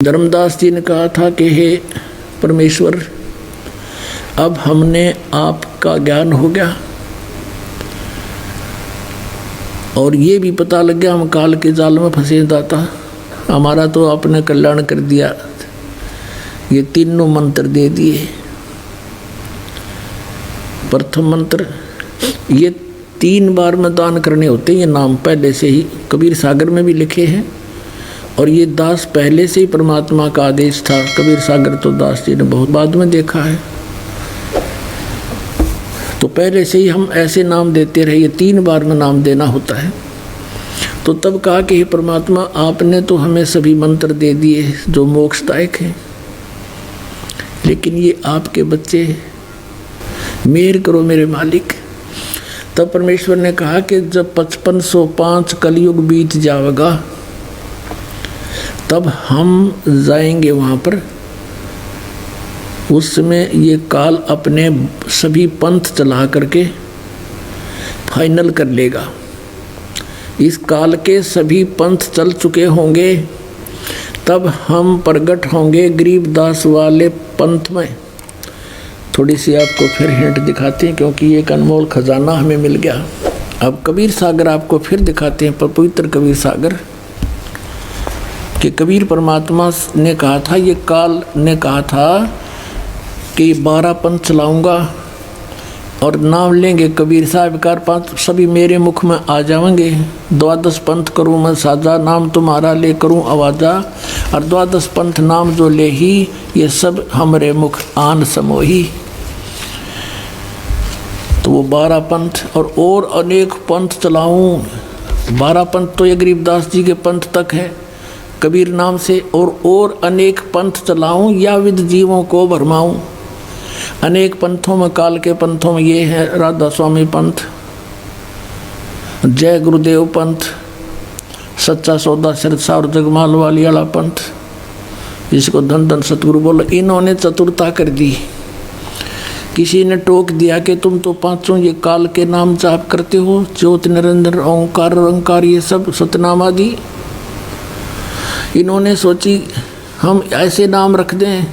धर्मदास जी ने कहा था कि हे परमेश्वर, अब हमने आपका ज्ञान हो गया और ये भी पता लग गया हम काल के जाल में फंसे दाता, हमारा तो आपने कल्याण कर दिया। ये तीनों मंत्र दे दिए। प्रथम मंत्र, ये 3 बार में दान करने होते हैं। ये नाम पहले से ही कबीर सागर में भी लिखे हैं और ये दास पहले से ही परमात्मा का आदेश था। कबीर सागर तो दास जी ने बहुत बाद में देखा है, तो पहले से ही हम ऐसे नाम देते रहे। ये 3 बार में नाम देना होता है। तो तब कहा कि हे परमात्मा, आपने तो हमें सभी मंत्र दे दिए जो मोक्षदायक हैं, लेकिन ये आपके बच्चे, मेहर करो मेरे मालिक। तब परमेश्वर ने कहा कि जब 5505 कलयुग बीत जाएगा तब हम जाएंगे वहाँ पर। उस समय ये काल अपने सभी पंथ चला करके फाइनल कर लेगा। इस काल के सभी पंथ चल चुके होंगे, तब हम प्रकट होंगे गरीबदास वाले पंथ में। थोड़ी सी आपको फिर हिंट दिखाते हैं, क्योंकि एक अनमोल खजाना हमें मिल गया। अब कबीर सागर आपको फिर दिखाते हैं, पवित्र कबीर सागर कि कबीर परमात्मा ने कहा था, ये काल ने कहा था कि 12 पंथ चलाऊंगा और नाम लेंगे कबीर साहब का, 5 सभी मेरे मुख में आ जाएंगे। 12 पंथ करूँ मैं साजा, नाम तुम्हारा ले करूँ आवाजा, और 12 पंथ नाम जो ले ही, ये सब हमरे मुख आन समोही। तो वो 12 पंथ और अनेक पंथ चलाऊँ। 12 पंथ तो ये गरीबदास जी के पंथ तक है कबीर नाम से, और अनेक पंथ चलाऊं या विद जीवों को भरमाऊं। अनेक पंथों में, काल के पंथों में ये है राधा स्वामी पंथ, जय गुरुदेव पंथ, सच्चा सौदा सिरसा और जगमाल वाली वाला पंथ, जिसको धन धन सतगुरु बोलो। इन्होंने चतुरता कर दी। किसी ने टोक दिया कि तुम तो 5 ये काल के नाम जाप करते हो, ज्योत निरंजन ओंकार ये सब सतनाम आदि। इन्होंने सोची हम ऐसे नाम रख दें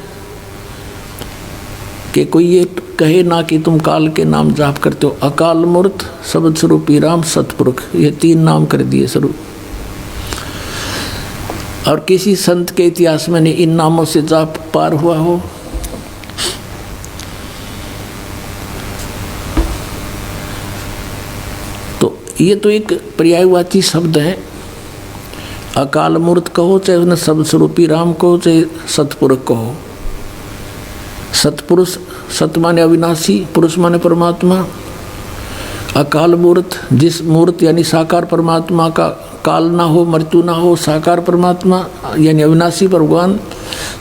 कि कोई ये कहे ना कि तुम काल के नाम जाप करते हो। अकाल मूर्त, शब्द स्वरूपी राम, सतपुरुष, ये 3 नाम कर दिए शुरू। और किसी संत के इतिहास में नहीं इन नामों से जाप पार हुआ हो। तो ये तो एक पर्यायवाची शब्द है। अकाल मूर्त कहो, चाहे उन्हें शब्द स्वरूपी राम कहो, चाहे सतपुरुष कहो। सतपुरुष, सत माने अविनाशी, पुरुष माने परमात्मा। अकाल मूर्त, जिस मूर्त यानी साकार परमात्मा का काल ना हो, मृत्यु ना हो, साकार परमात्मा यानी अविनाशी भगवान।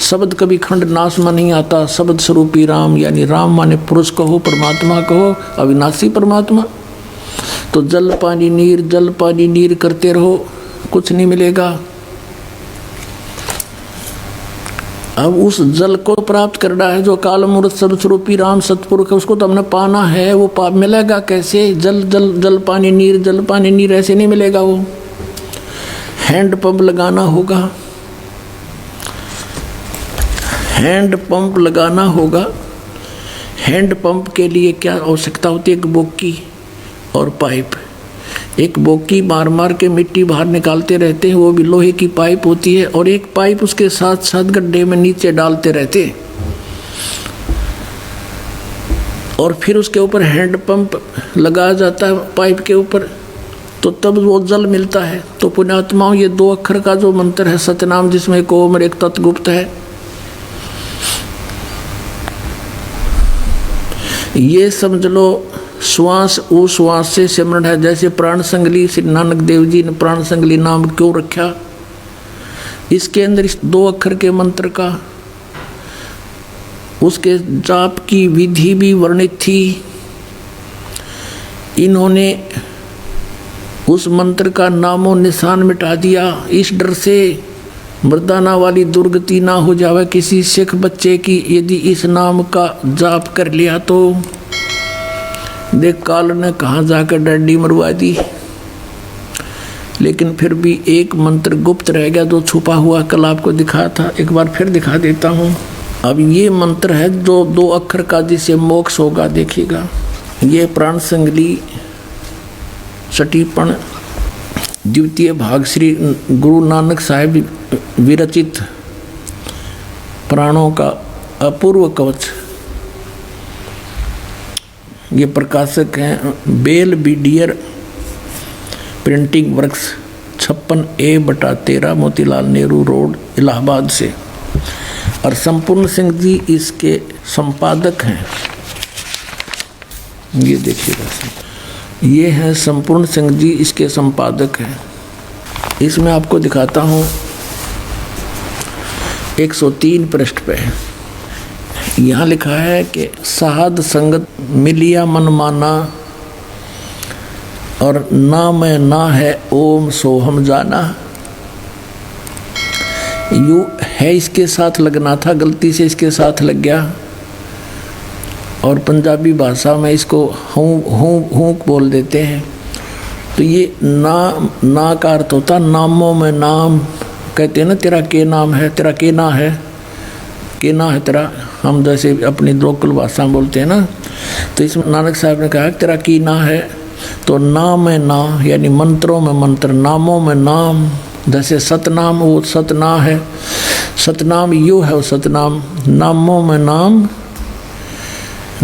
शब्द कभी खंड नाश में नहीं आता। शब्द स्वरूपी राम यानी राम माने पुरुष कहो, परमात्मा कहो, अविनाशी परमात्मा। तो जल पानी नीर करते रहो, कुछ नहीं मिलेगा। अब उस जल को प्राप्त करना है जो काल मूर्त शब्द स्वरूपी राम सतपुरुष है, उसको तो हमने पाना है। वो मिलेगा कैसे? जल पानी नीर ऐसे नहीं मिलेगा। वो हैंड पंप लगाना होगा। हैंड पंप लगाना होगा। हैंड पंप के लिए क्या आवश्यकता होती है? एक बोकी और पाइप। एक बोकी मार मार के मिट्टी बाहर निकालते रहते हैं, वो भी लोहे की पाइप होती है, और एक पाइप उसके साथ साथ गड्ढे में नीचे डालते रहते हैं, और फिर उसके ऊपर हैंड पंप लगाया जाता है पाइप के ऊपर, तो तब वो जल मिलता है। तो पुण्यात्माओं, ये 2 अक्षर का जो मंत्र है सतनाम, जिसमें एक ओम और एक तत्गुप्त है, ये समझ लो श्वास उश्वास से सिमरण है। जैसे प्राण संगली, श्री नानक देव जी ने प्राण संगली नाम क्यों रखा? इसके अंदर इस 2 अक्षर के मंत्र का, उसके जाप की विधि भी वर्णित थी। इन्होंने उस मंत्र का नामो निशान मिटा दिया, इस डर से मर्दाना वाली दुर्गति ना हो जावे किसी सिख बच्चे की, यदि इस नाम का जाप कर लिया तो। देख काल ने कहाँ जाकर डंडी मरवा दी। लेकिन फिर भी एक मंत्र गुप्त रह गया जो छुपा हुआ, कल आपको दिखाया था, एक बार फिर दिखा देता हूँ। अब ये मंत्र है जो 2 अक्षर का, जिसे मोक्ष होगा। देखिएगा, ये प्राण संगली सटीपण द्वितीय भाग श्री गुरु नानक साहिब विरचित प्राणों का अपूर्व कवच। ये प्रकाशक हैं Belvedere printing works, 56A/13 Motilal Nehru road, Allahabad से। और संपूर्ण सिंह जी इसके संपादक हैं। ये देखिएगा, ये हैं संपूर्ण सिंह जी, इसके संपादक हैं। इसमें आपको दिखाता हूँ 103 पृष्ठ पे यहाँ लिखा है कि साध संगत मिलिया मन माना, और ना मैं ना है ओम सोहम जाना। यू है इसके साथ लगना था, गलती से इसके साथ लग गया, और पंजाबी भाषा में इसको हूँ बोल देते हैं। तो ये ना का अर्थ होता नामों में नाम। कहते हैं ना, तेरा के नाम है, तेरा के ना है, के ना है तेरा। हम जैसे अपनी लोकल भाषा में बोलते हैं ना, तो इसमें नानक साहब ने कहा तेरा की ना है। तो नाम में ना यानी मंत्रों में मंत्र, नामों में नाम। जैसे सतनाम, वो सतना है, सतनाम यू है वो सतनाम। नामों में नाम,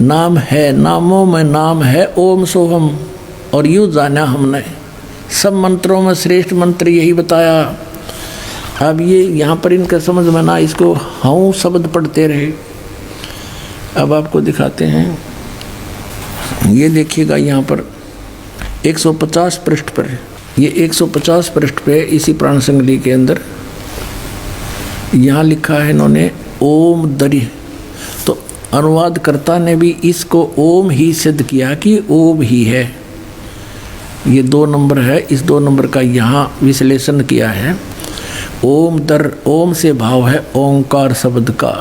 नाम है, नामों में नाम है ओम सोहम। और यूँ जाना हमने, सब मंत्रों में श्रेष्ठ मंत्र यही बताया। अब ये यहाँ पर इनका समझ में ना, इसको हाँ शब्द पढ़ते रहे। अब आपको दिखाते हैं, ये देखिएगा यहाँ पर 150 पृष्ठ पर, ये 150 पृष्ठ पे इसी प्राण संगली के अंदर यहाँ लिखा है इन्होंने ओम दरी। तो अनुवादकर्ता ने भी इसको ओम ही सिद्ध किया कि ओम ही है। ये 2 नंबर है, इस 2 नंबर का यहाँ विश्लेषण किया है। ओम दर, ओम से भाव है ओंकार शब्द का।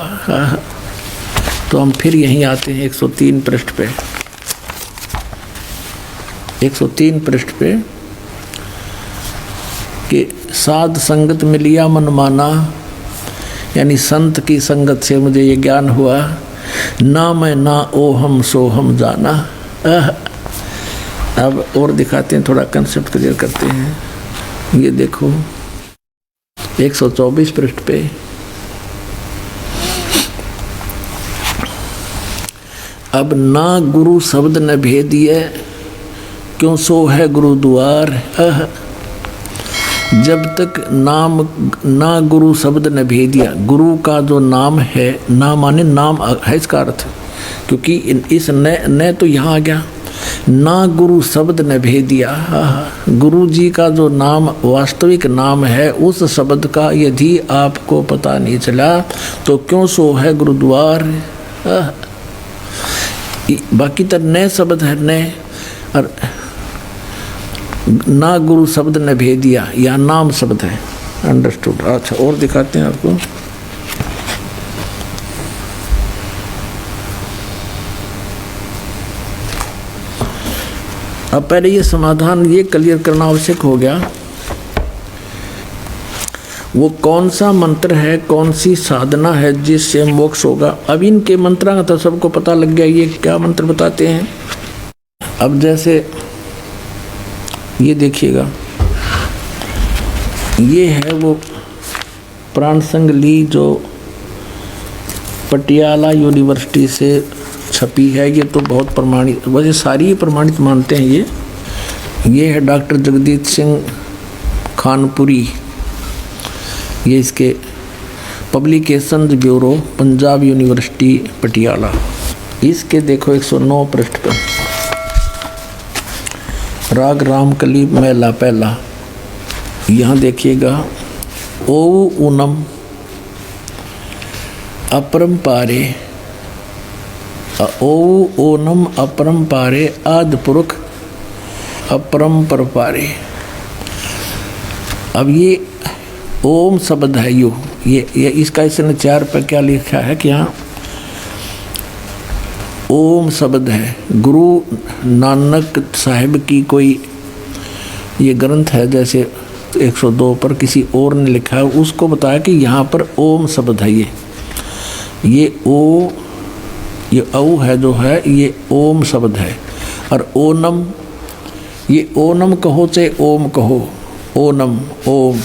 तो हम फिर यहीं आते हैं 103 पृष्ठ पे। 103 पृष्ठ पे कि साध संगत मिलिया मन माना, यानी संत की संगत से मुझे ये ज्ञान हुआ। ना मैं ना ओहम सोहम जाना। अब और दिखाते हैं, थोड़ा कंसेप्ट क्लियर करते हैं। ये देखो 124 पृष्ठ पे, अब ना गुरु शब्द न भेदिए, क्यों सो है गुरु द्वार। जब तक नाम ना गुरु शब्द न भेदिया, गुरु का जो नाम है, ना माने नाम है इसका अर्थ, क्योंकि इस न तो यहाँ आ गया। ना गुरु शब्द न भेदिया, गुरु जी का जो नाम वास्तविक नाम है, उस शब्द का यदि आपको पता नहीं चला तो क्यों सो है गुरुद्वार। बाकी तो न शब्द है, न और ना गुरु शब्द न भेदिया, या नाम शब्द है। अंडरस्टूड। अच्छा, और दिखाते हैं आपको। अब पहले ये समाधान ये क्लियर करना आवश्यक हो गया, वो कौन सा मंत्र है, कौन सी साधना है जिससे मोक्ष होगा। अब इनके मंत्रा का तो सबको पता लग गया, ये क्या मंत्र बताते हैं। अब जैसे ये देखिएगा, ये है वो प्राण संगली जो पटियाला यूनिवर्सिटी से छपी है। ये तो बहुत प्रमाणित, वैसे सारी प्रमाणित मानते हैं। ये है डॉक्टर जगदीश सिंह खानपुरी, ये इसके publication bureau, Punjab university Patiala. इसके देखो 109 पृष्ठ पर, राग रामकली महला पहला। यहाँ देखिएगा, ओ ऊनम अपरंपारे, ओ ओनम अपरंपारे आदि पुरुष अपरंपर पारे। अब ये ओम शब्द है, ये इसका इसने 4 पर क्या लिखा है कि यहाँ ओम शब्द है। गुरु नानक साहिब की कोई ये ग्रंथ है, जैसे 102 पर किसी और ने लिखा है, उसको बताया कि यहाँ पर ओम शब्द है। ये ओ, ये औ है जो है, ये ओम शब्द है। और ओनम, ये ओनम कहो चाहे ओम कहो, ओनम ओम,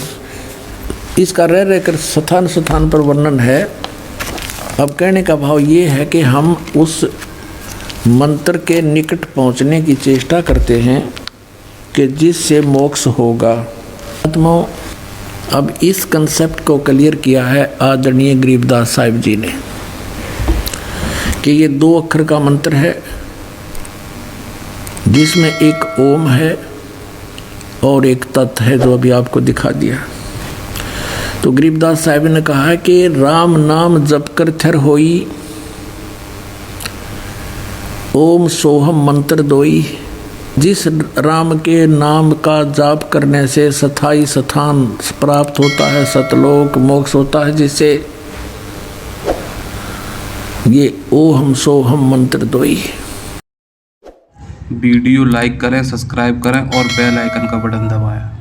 इसका रह रहकर स्थान स्थान पर वर्णन है। अब कहने का भाव ये है कि हम उस मंत्र के निकट पहुंचने की चेष्टा करते हैं कि जिससे मोक्ष होगा। आत्माओं, अब इस कंसेप्ट को क्लियर किया है आदरणीय गरीबदास साहिब जी ने कि ये 2 अक्षर का मंत्र है जिसमें एक ओम है और एक तत् है जो अभी आपको दिखा दिया। तो गरीबदास साहिब ने कहा है कि राम नाम जप कर थर होई, ओम सोहम मंत्र दोई। जिस राम के नाम का जाप करने से स्थाई स्थान प्राप्त होता है, सतलोक मोक्ष होता है, जिससे ये ओम सोहम मंत्र दोई। वीडियो लाइक करें, सब्सक्राइब करें और बेल आइकन का बटन दबाएं।